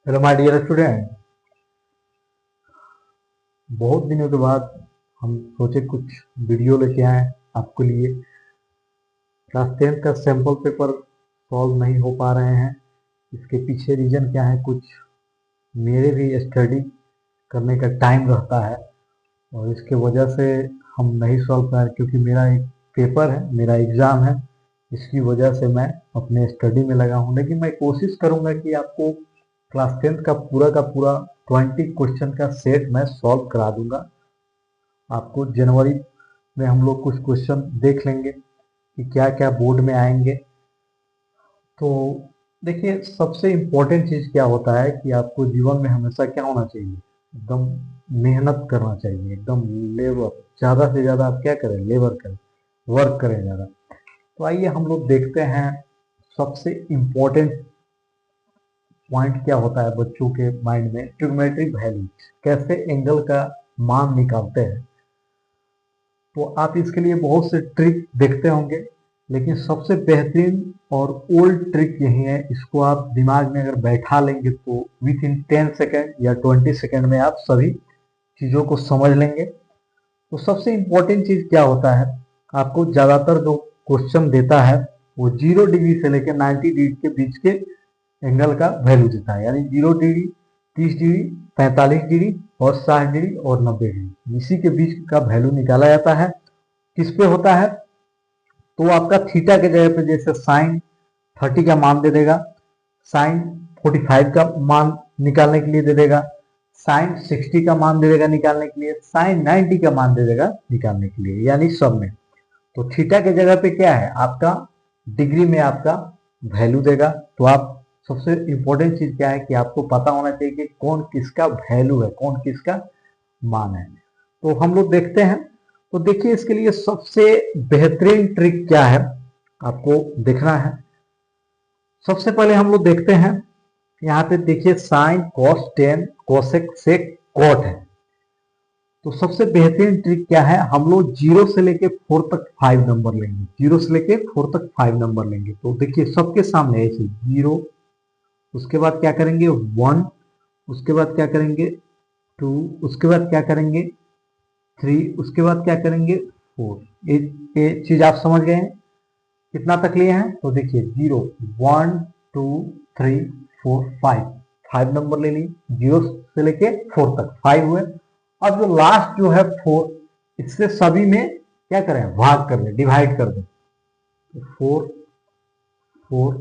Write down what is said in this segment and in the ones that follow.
Hello my dear student. बहुत दिनों के बाद हम सोचे कुछ वीडियो लेके आए आपके लिए। क्लास 10 का सैम्पल पेपर सॉल्व नहीं हो पा रहे हैं। इसके पीछे रीज़न क्या है, कुछ मेरे भी स्टडी करने का टाइम रहता है और इसके वजह से हम नहीं सॉल्व कर, क्योंकि मेरा एक पेपर है, मेरा एग्ज़ाम है। इसकी वजह से मैं अपने स्टडी में लगा हूँ, लेकिन मैं कोशिश करूँगा कि आपको क्लास 10 का पूरा 20 क्वेश्चन का सेट मैं सॉल्व करा दूंगा। आपको जनवरी में हम लोग कुछ क्वेश्चन देख लेंगे कि क्या क्या बोर्ड में आएंगे। तो देखिए, सबसे इम्पोर्टेंट चीज़ क्या होता है कि आपको जीवन में हमेशा क्या होना चाहिए, एकदम मेहनत करना चाहिए, एकदम लेबर, ज़्यादा से ज़्यादा आप क्या करें, लेबर करें, वर्क करें ज़्यादा। तो आइए हम लोग देखते हैं सबसे इम्पोर्टेंट पॉइंट क्या होता है बच्चों के माइंड में, ट्रिग्नोमेट्रिक वैल्यू, कैसे एंगल का मान निकालते हैं। तो आप इसके लिए बहुत से ट्रिक देखते होंगे, लेकिन सबसे बेहतरीन और ओल्ड ट्रिक यही है। इसको आप दिमाग में अगर बैठा लेंगे तो विथ इन 10 सेकेंड या 20 सेकेंड में आप सभी चीज़ों को समझ लेंगे। तो सबसे इम्पोर्टेंट चीज़ क्या होता है, आपको ज़्यादातर जो क्वेश्चन देता है वो 0 डिग्री से लेकर 90 डिग्री के बीच के एंगल का वैल्यू देता है, यानी 0 डिग्री, 30 डिग्री, 45 डिग्री और 60 डिग्री और 90 डिग्री, इसी के बीच का वैल्यू निकाला जाता है। किस पे होता है, तो आपका थीटा के जगह पे जैसे साइन 30 का मान दे देगा, साइन 45 का मान निकालने के लिए दे देगा, साइन 60 का मान दे देगा निकालने के लिए, साइन 90 का मान दे देगा निकालने के लिए, यानी सब में। तो थीटा के जगह पे क्या है आपका, डिग्री में आपका वैल्यू देगा। तो आप सबसे इंपॉर्टेंट चीज क्या है कि आपको पता होना चाहिए कि कौन किसका वैल्यू है, कौन किसका मान है। तो हम लोग देखते हैं। तो देखिए, इसके लिए सबसे बेहतरीन ट्रिक क्या है आपको देखना है। सबसे पहले हम लोग देखते हैं, यहाँ पे देखिए sine cos tan cosec sec cot है। तो सबसे बेहतरीन ट्रिक क्या है, हम लोग 0 से लेके 4 तक 5 नंबर लेंगे, 0 से लेके 4 तक 5 नंबर लेंगे। तो देखिए सबके सामने ऐसे 0, उसके बाद क्या करेंगे 1, उसके बाद क्या करेंगे 2, उसके बाद क्या करेंगे 3, उसके बाद क्या करेंगे 4। ये चीज आप समझ गए हैं, कितना तक लिए हैं। तो देखिए 0, 1, 2, 3, 4, 5, 5 नंबर ले लिए, 0 से लेके 4 तक 5 हुए। अब जो लास्ट जो है 4, इससे सभी में क्या करें, भाग कर दें, डिवाइड कर दें। तो 4, 4,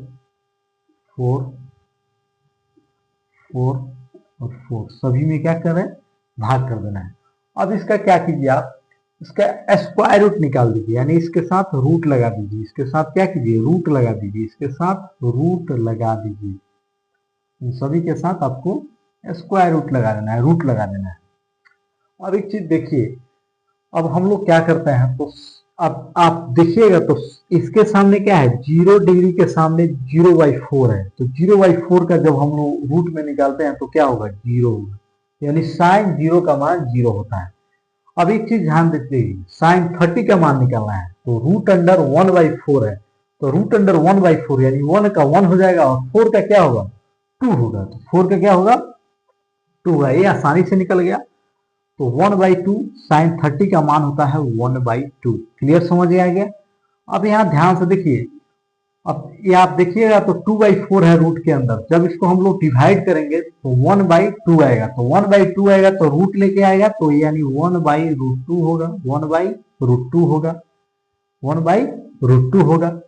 4, 4 और 4 सभी में क्या करें, भाग कर देना है। अब इसका क्या कीजिए आप, इसका स्क्वायर रूट निकाल दीजिए, यानी इसके साथ रूट लगा दीजिए, इसके साथ क्या कीजिए, रूट लगा दीजिए, इसके साथ रूट लगा दीजिए। इन सभी के साथ आपको स्क्वायर रूट लगा देना है, रूट लगा देना है। अब एक चीज देखिए, अब हम लोग क्या करते हैं, तो अब आप देखिएगा तो इसके सामने क्या है, 0 डिग्री के सामने 0/4 है। तो 0/4 का जब हम लोग रूट में निकालते हैं तो क्या होगा, 0 होगा, यानी साइन 0 का मान 0 होता है। अब एक चीज ध्यान देते ही, साइन 30 का मान निकालना है, तो रूट अंडर 1/4 है। तो रूट अंडर 1/4 यानी 1 का 1 हो जाएगा और 4 का क्या होगा, 2 होगा। तो 4 का क्या होगा, 2 होगा। ये आसानी से निकल गया। तो 1/2 साइन 30 का मान होता है 1/2। क्लियर, समझ आ गया। अब यहाँ ध्यान से देखिए, अब ये आप देखिएगा तो 2/4 है रूट के अंदर, जब इसको हम लोग डिवाइड करेंगे तो 1/2 आएगा। तो 1/2 आएगा तो रूट लेके आएगा, तो यानी 1/√2 होगा, 1/√2 होगा, 1/√2 होगा।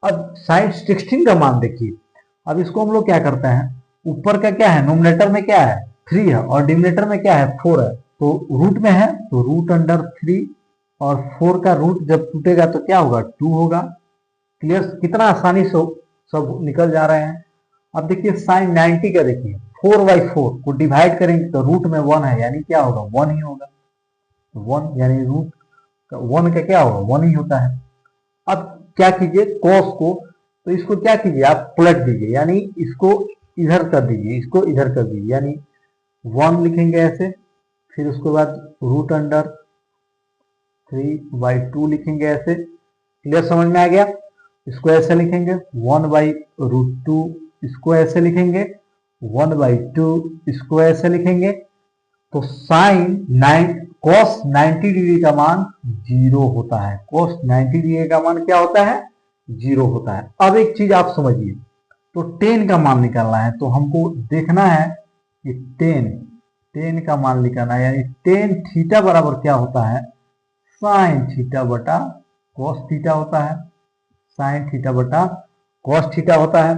अब साइन 16 का मान देखिए। अब इसको हम लोग क्या करते हैं, ऊपर का क्या है, नोमिनेटर में क्या है 3 है और डिनोमिनेटर में क्या है 4 है। तो रूट में है तो रूट अंडर 3 और 4 का रूट जब टूटेगा तो क्या होगा, 2 होगा। क्लियर, कितना आसानी से सब निकल जा रहे हैं। अब देखिए साइन 90 का देखिए, 4/4 को डिवाइड करेंगे तो रूट में 1 है, यानी क्या होगा, 1 ही होगा। 1 यानी रूट 1 का क्या होगा, 1 ही होता है। अब क्या कीजिए, कॉस को, तो इसको क्या कीजिए आप पलट दीजिए, यानी इसको इधर कर दीजिए, इसको इधर कर दीजिए, यानी 1 लिखेंगे ऐसे, फिर उसके बाद रूट अंडर 3/2 लिखेंगे ऐसे। क्लियर, समझ में आ गया। इसको ऐसे लिखेंगे 1/√2, इसको ऐसे लिखेंगे 1/2, इसको ऐसे लिखेंगे। तो साइन cos 90 डिग्री का मान 0 होता है। cos 90 डिग्री का मान क्या होता है? 0 होता है। अब एक चीज आप समझिए, तो tan का मान निकालना है, तो हमको देखना है कि tan का मान निकालना है, यानी tan थीटा बराबर क्या होता है? साइन थीटा बटा cos थीटा होता है। साइन थीटा बटा cos थीटा होता है।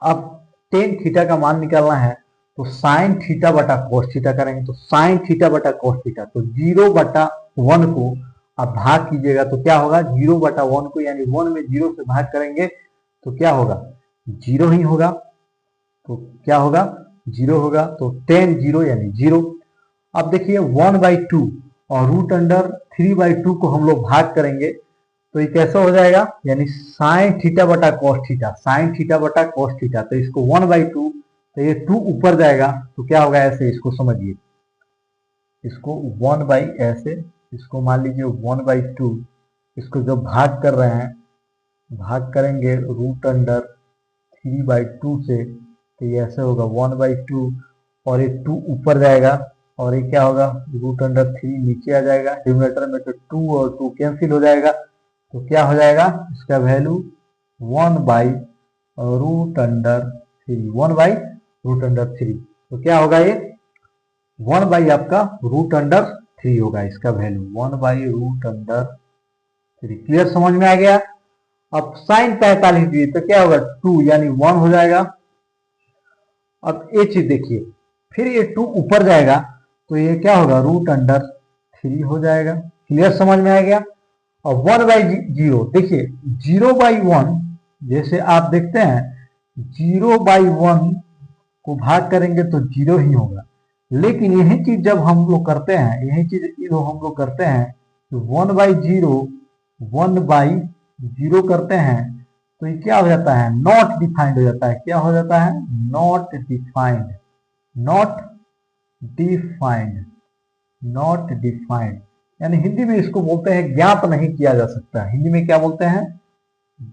अब tan थीटा का मान निकालना है, तो साइन थीटा बटा cos थीटा करेंगे। तो साइन थीटा बटा cos थीटा, तो 0/1 को आप भाग कीजिएगा तो क्या होगा? 0/1 को, यानी 1 में 0 से भाग करेंगे तो क्या होगा? 0 ही होगा। तो क्या होगा? 0 होगा। तो tan 0 यानी 0। अब देखिए 1/2 और √3/2 को हम लोग भाग करेंगे तो ये कैसा हो जाएगा? यानी साइन थीटा बटा cos थीटा, साइन थीटा बटा cos थीटा। तो इसको 1/2, तो ये 2 ऊपर जाएगा तो क्या होगा? ऐसे इसको समझिए, इसको 1 ऐसे, इसको मान लीजिए 1/2, इसको जब भाग कर रहे हैं, भाग करेंगे √3/2 से, तो ये ऐसे होगा 1/2 और ये 2 ऊपर जाएगा और ये क्या होगा? √3 नीचे आ जाएगा डिनोमिनेटर में, तो 2 और 2 कैंसिल हो जाएगा। तो क्या हो जाएगा? इसका वैल्यू 1/√3। तो क्या होगा? ये 1 आपका √3 होगा, इसका वैल्यू 1/√3। क्लियर? समझ में आ गया? अब साइन 45 डिग्री, तो क्या होगा? 2 यानी 1 हो जाएगा। अब ये चीज देखिए, फिर ये 2 ऊपर जाएगा तो ये क्या होगा? √3 हो जाएगा। क्लियर? समझ में आ गया? और 1/0, देखिए 0/1, जैसे आप देखते हैं 0/1 को भाग करेंगे तो 0 ही होगा। लेकिन यही चीज जब हम लोग करते हैं, यही चीज हम लोग करते हैं तो 1/0 करते हैं तो ये क्या हो जाता है? नॉट डिफाइंड हो जाता है। क्या हो जाता है? Not defined. Not defined. Not defined, यानी हिंदी में इसको बोलते हैं ज्ञात नहीं किया जा सकता। हिंदी में क्या बोलते हैं?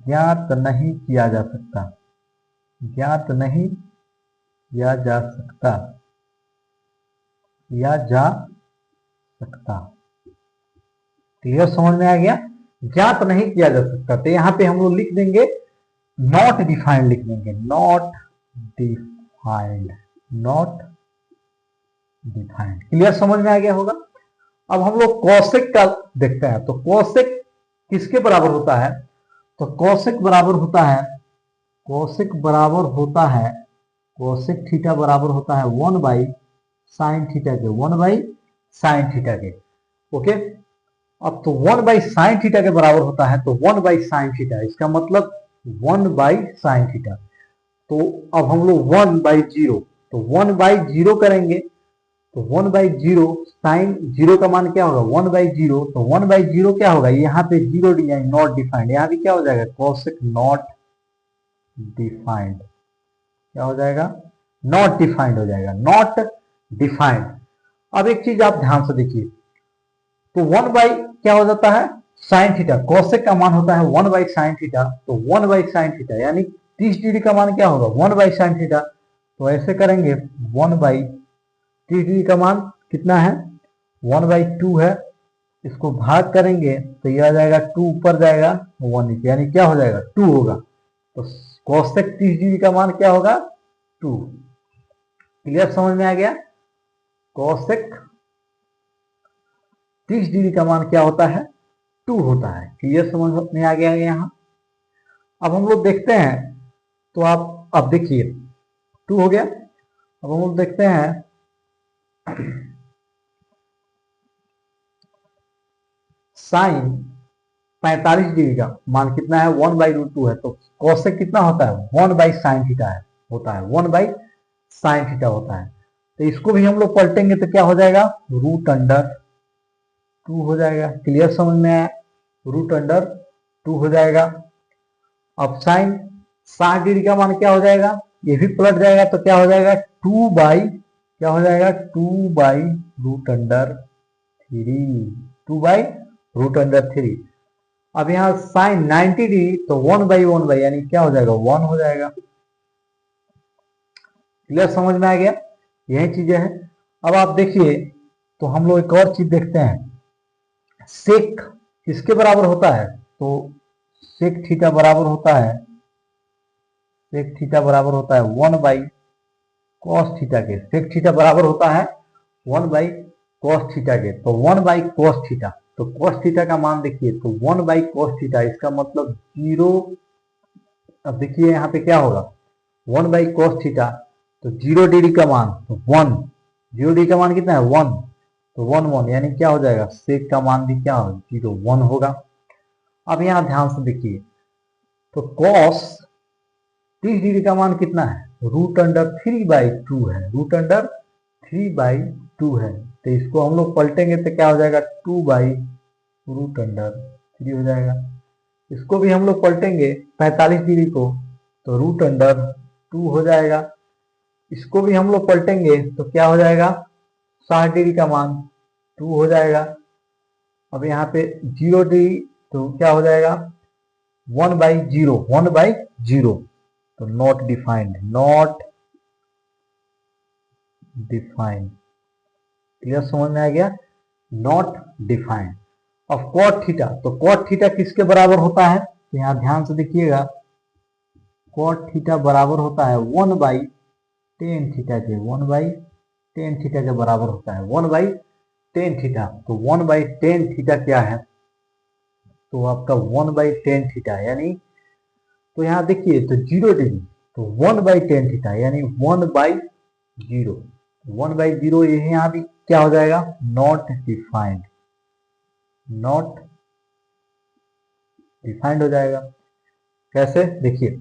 ज्ञात नहीं किया जा सकता। ज्ञात नहीं किया जा सकता, किया जा सकता। क्लियर? समझ में आ गया? ज्ञात नहीं किया जा सकता, तो यहाँ पे हम लोग लिख देंगे नॉट डिफाइंड, लिख देंगे not defined. Not defined. Clear? समझ में आ गया होगा। अब हम लोग कौशिक का देखते हैं, तो कौशिक किसके बराबर होता है? तो कौशिक बराबर होता है, कौशिक बराबर होता है, कौशिक थीटा बराबर होता है 1/sin थीटा के, 1/sin थीटा के। ओके, अब तो 1/sin थीटा के बराबर होता है, तो 1/sin थीटा, इसका मतलब 1/sin थीटा। तो अब हम लोग 1/0, तो 1/0 करेंगे तो 1/0 साइन 0 का मान क्या होगा? 1/0। तो 1/0 क्या होगा? यहाँ पे 0 यानी नॉट डिफाइंड, यहाँ भी क्या हो जाएगा? Kaushik not defined. क्या हो जाएगा? नॉट डिफाइंड हो जाएगा, नॉट डिफाइंड। अब एक चीज आप ध्यान से देखिए, तो 1 क्या हो जाता है? Sine theta. कौशिक का मान होता है 1/sin थीटा, तो 1/sin थीटा यानी 30 डिग्री का मान क्या होगा? 1/sin theta. तो ऐसे करेंगे 1/30 डिग्री का मान कितना है? 1/2 है। इसको भाग करेंगे तो ये आ जाएगा 2 ऊपर जाएगा 1 नीचे, यानी क्या हो जाएगा? 2 होगा। तो कौशिक 30 डिग्री का मान क्या होगा? 2। क्लियर? समझ में आ गया? कौशिक 30 डिग्री का मान क्या होता है? 2 होता है। क्लियर? समझ में आ गया यहाँ? अब हम लोग देखते हैं, तो आप अब देखिए 2 हो गया। अब हम लोग देखते हैं साइन 45 डिग्री का मान कितना है? 1/√2 है। तो कौशिक कितना होता है? 1/sin थीटा है, होता है 1/sin थीटा होता है। तो इसको भी हम लोग पलटेंगे तो क्या हो जाएगा? √2 हो जाएगा। क्लियर? समझ में आया? √2 हो जाएगा। अब साइन 60 डिग्री का मान क्या हो जाएगा? ये भी पलट जाएगा तो क्या हो जाएगा? क्या हो जाएगा? 2/√3। 2/√3। अब यहाँ साइन 90 डिग्री, तो 1/1 यानी क्या हो जाएगा? 1 हो जाएगा। क्लियर, समझ में आ गया, यही चीजें हैं। अब आप देखिए तो हम लोग एक और चीज देखते हैं, सेक किसके बराबर होता है, तो सेक थीटा बराबर होता है, सेक थीटा बराबर होता है 1 कॉस थीटा के। सेक थीटा बराबर होता है 1 कॉस थीटा के, तो 1 कॉस थीटा, तो कॉस थीटा का मान देखिए, तो 1 कॉस थीटा, इसका मतलब 0। अब देखिए यहाँ पे क्या होगा, 1 कॉस थीटा, तो 0 डिग्री का मान तो 1, 0 डिग्री का मान कितना है 1, तो 1 1 यानी क्या हो जाएगा, सेक का मान भी क्या होगा 0 1 होगा। अब यहाँ ध्यान से देखिए, तो कॉस 30 डिग्री का मान कितना है, √3/2 है, √3/2 है, तो इसको हम लोग पलटेंगे तो क्या हो जाएगा 2/√3 हो जाएगा। इसको भी हम लोग पलटेंगे 45 डिग्री को, तो √2 हो जाएगा। इसको भी हम लोग पलटेंगे तो क्या हो जाएगा, 60 डिग्री का मान 2 हो जाएगा। अब यहाँ पे 0 डिग्री, तो क्या हो जाएगा 1/0, तो not defined, not defined. Clear, समझ में आ गया, नॉट डिफाइंड। अब कॉट थीटा, तो कॉट थीटा किसके बराबर होता है, तो यहां ध्यान से देखिएगा, कॉट थीटा बराबर होता है 1/tan थीटा के, 1/tan थीटा के बराबर होता है 1/tan थीटा। तो 1/tan थीटा क्या है, तो आपका 1/tan थीटा यानी, तो यहाँ देखिए तो 0 डिग्री, तो 1/tan थीटा यानी 1/0, 1/0 यहाँ भी क्या हो जाएगा, नॉट डिफाइंड, नॉट डिफाइंड हो जाएगा। कैसे, देखिए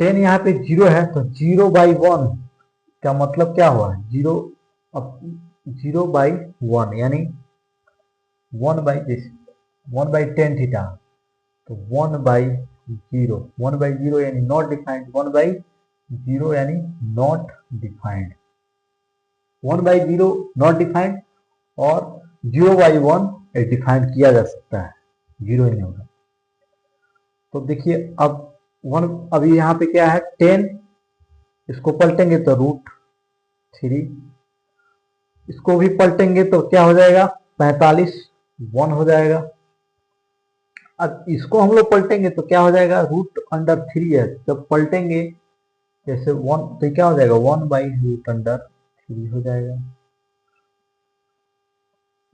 10 यहाँ पे 0 है, तो 0/1 का मतलब क्या हुआ, 0, अब 0/1 यानी 1/tan थीटा, तो 1/0 यानी नॉट डिफाइंड, 1/0 यानी नॉट डिफाइंड, 1/0 नॉट डिफाइंड, और 0/1 डिफाइंड किया जा सकता है, 0 ही नहीं होगा। तो देखिए अब 1, अभी यहाँ पे क्या है 10, इसको पलटेंगे तो √3, इसको भी पलटेंगे तो क्या हो जाएगा 45, 1 हो जाएगा। अब इसको हम लोग पलटेंगे तो क्या हो जाएगा, √3 है, जब पलटेंगे जैसे 1, तो क्या हो जाएगा 1/√3 हो जाएगा,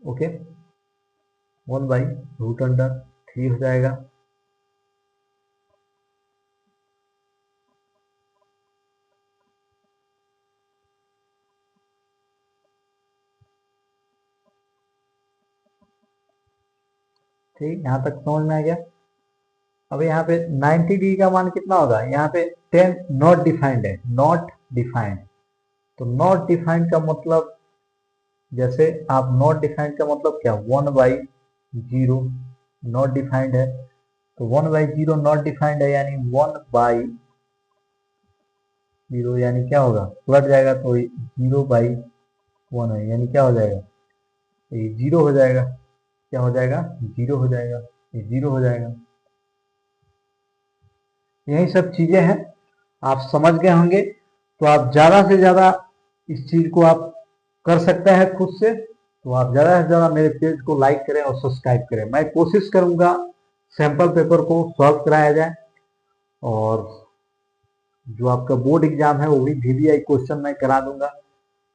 ओके, 1/√3 हो जाएगा। ठीक, यहाँ तक समझ में आ गया। अब यहाँ पे 90 डिग्री का मान कितना होगा, यहाँ पे 10 नॉट डिफाइंड है, नॉट डिफाइंड, तो नॉट डिफाइंड का मतलब, जैसे आप नॉट डिफाइंड का मतलब क्या, 1/0 नॉट डिफाइंड है, तो 1/0 नॉट डिफाइंड है यानी 1/0 यानी क्या होगा, उलट जाएगा तो 0/1 है, यानी क्या हो जाएगा, ये 0 हो जाएगा, क्या हो जाएगा 0 हो जाएगा, ये 0 हो जाएगा। यही सब चीजें हैं, आप समझ गए होंगे, तो आप ज्यादा से ज्यादा इस चीज को आप कर सकते हैं खुद से, तो आप ज्यादा से ज्यादा मेरे पेज को लाइक करें और सब्सक्राइब करें। मैं कोशिश करूंगा सैंपल पेपर को सॉल्व कराया जाए, और जो आपका बोर्ड एग्जाम है वो भी VBI क्वेश्चन मैं करा दूंगा।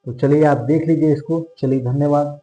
तो चलिए आप देख लीजिए इसको, चलिए धन्यवाद।